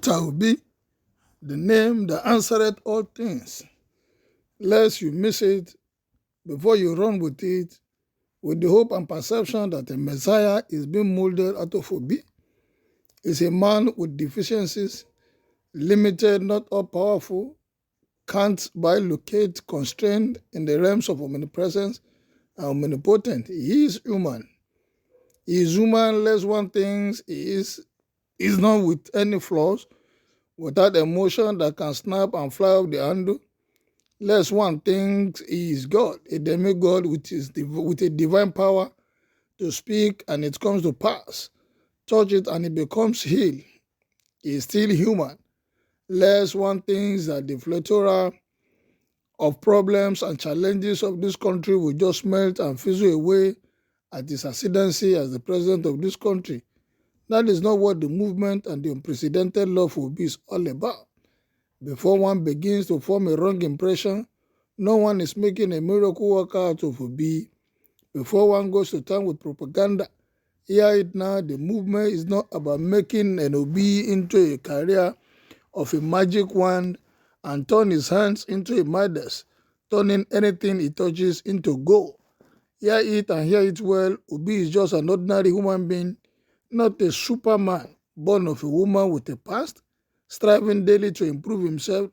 Mr. Obi, the name that answereth all things, lest you miss it before you run with it, with the hope and perception that a Messiah is being molded out of Obi, is a man with deficiencies, limited, not all powerful, can't bilocate, constrained in the realms of omnipresence and omnipotent. He is human. He is human, less one thinks he is not with any flaws, without emotion that can snap and fly off the handle. Lest one thinks he is God, a demigod with a divine power to speak and it comes to pass. Touch it and it becomes healed. He is still human. Lest one thinks that the plethora of problems and challenges of this country will just melt and fizzle away at his ascendancy as the president of this country. That is not what the movement and the unprecedented love for Obi is all about. Before one begins to form a wrong impression, no one is making a miracle worker out of Obi. Before one goes to town with propaganda, hear it now, the movement is not about making an Obi into a career of a magic wand and turn his hands into a Midas, turning anything he touches into gold. Hear it and hear it well, Obi is just an ordinary human being, not a superman born of a woman with a past, striving daily to improve himself,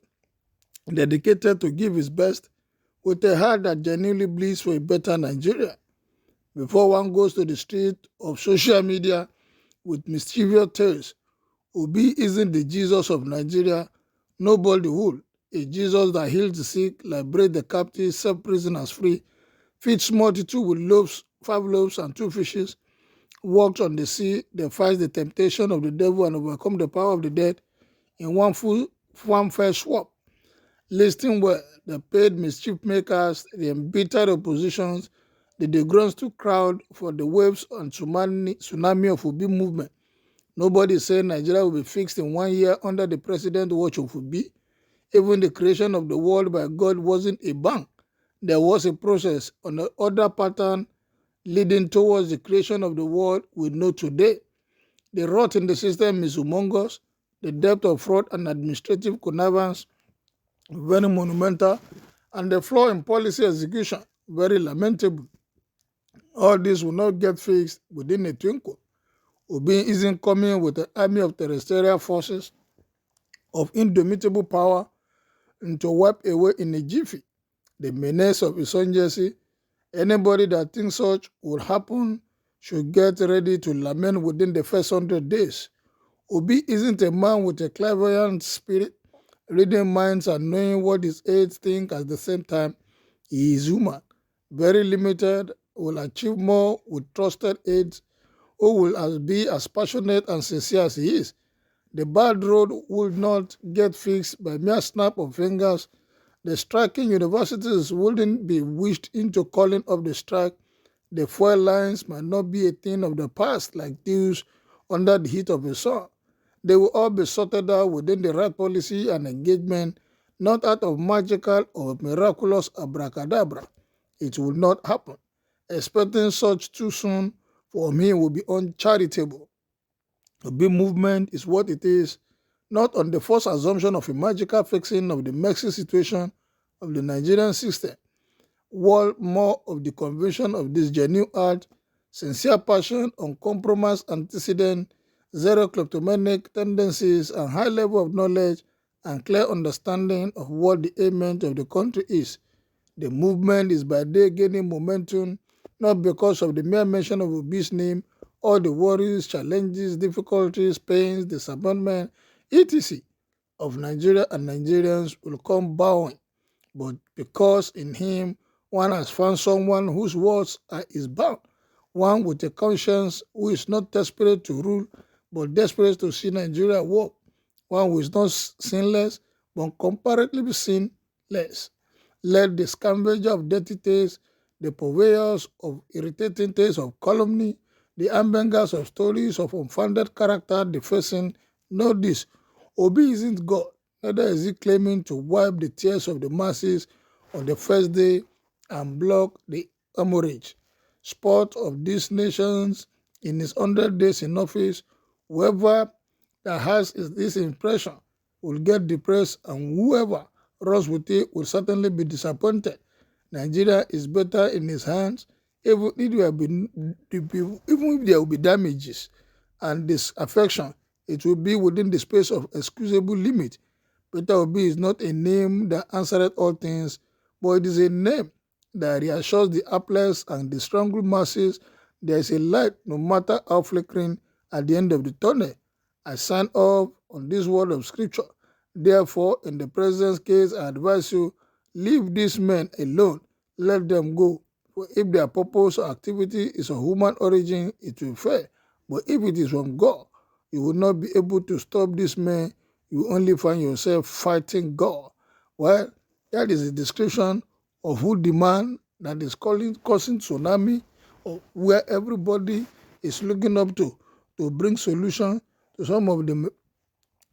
dedicated to give his best, with a heart that genuinely bleeds for a better Nigeria. Before one goes to the street of social media with mischievous tales, Obi isn't the Jesus of Nigeria. Nobody would. A Jesus that heals the sick, liberates the captives, set prisoners free, feeds multitude with loaves, 5 loaves and 2 fishes, walked on the sea, defies the temptation of the devil and overcome the power of the dead in one fair swap. Listen well, the paid mischief makers, the embittered oppositions, the degrunts crowd for the waves and tsunami of Obi movement. Nobody said Nigeria will be fixed in 1 year under the president watch of Obi. Even the creation of the world by God wasn't a bang. There was a process on the order pattern leading towards the creation of the world we know today. The rot in the system is humongous. The depth of fraud and administrative connivance, very monumental, and the flaw in policy execution, very lamentable. All this will not get fixed within a twinkle. Obi isn't coming with an army of terrestrial forces of indomitable power to wipe away in a jiffy the menace of insurgency. Anybody that thinks such would happen should get ready to lament within the first 100 days. Obi isn't a man with a clairvoyant spirit, reading minds and knowing what his aides think at the same time. He is human, very limited, will achieve more with trusted aides who will be as passionate and sincere as he is. The bad road will not get fixed by mere snap of fingers. The striking universities wouldn't be wished into calling up the strike. The fuel lines might not be a thing of the past like dews under the heat of a sun. They will all be sorted out within the right policy and engagement, not out of magical or miraculous abracadabra. It will not happen. Expecting such too soon for me will be uncharitable. The big movement is what it is, not on the false assumption of a magical fixing of the messy situation of the Nigerian system. More of the conviction of this genuine art, sincere passion, uncompromised antecedent, zero kleptomaniac tendencies, and high level of knowledge and clear understanding of what the aim of the country is. The movement is by day gaining momentum, not because of the mere mention of Obi's name, all the worries, challenges, difficulties, pains, disappointment, etc. of Nigeria and Nigerians will come bowing, but because in him one has found someone whose words are his bound, one with a conscience who is not desperate to rule, but desperate to see Nigeria work, one who is not sinless, but comparatively sinless. Let the scavenger of dirty tastes, the purveyors of irritating tastes of calumny, the ambangers of stories of unfounded character defacing know this: Obi isn't God, neither is he claiming to wipe the tears of the masses on the first day and block the hemorrhage. Sport of these nations in his 100 days in office, whoever that has this impression will get depressed, and whoever runs with it will certainly be disappointed. Nigeria is better in his hands, even if there will be damages and disaffection, it will be within the space of excusable limit. Peter Obi is not a name that answereth all things, but it is a name that reassures the helpless and the strangled masses there is a light, no matter how flickering, at the end of the tunnel. I sign off on this word of scripture. Therefore, in the president's case, I advise you, leave these men alone. Let them go. For if their purpose or activity is of human origin, it will fail. But if it is from God, you will not be able to stop these men. You only find yourself fighting God. Well, that is a description of who the man that is causing tsunami, or where everybody is looking up to bring solution to some of the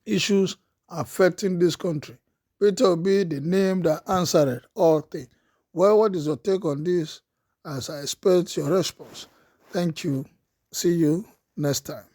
issues affecting this country. Peter will be the name that answered all things. Well, what is your take on this? As I expect your response. Thank you. See you next time.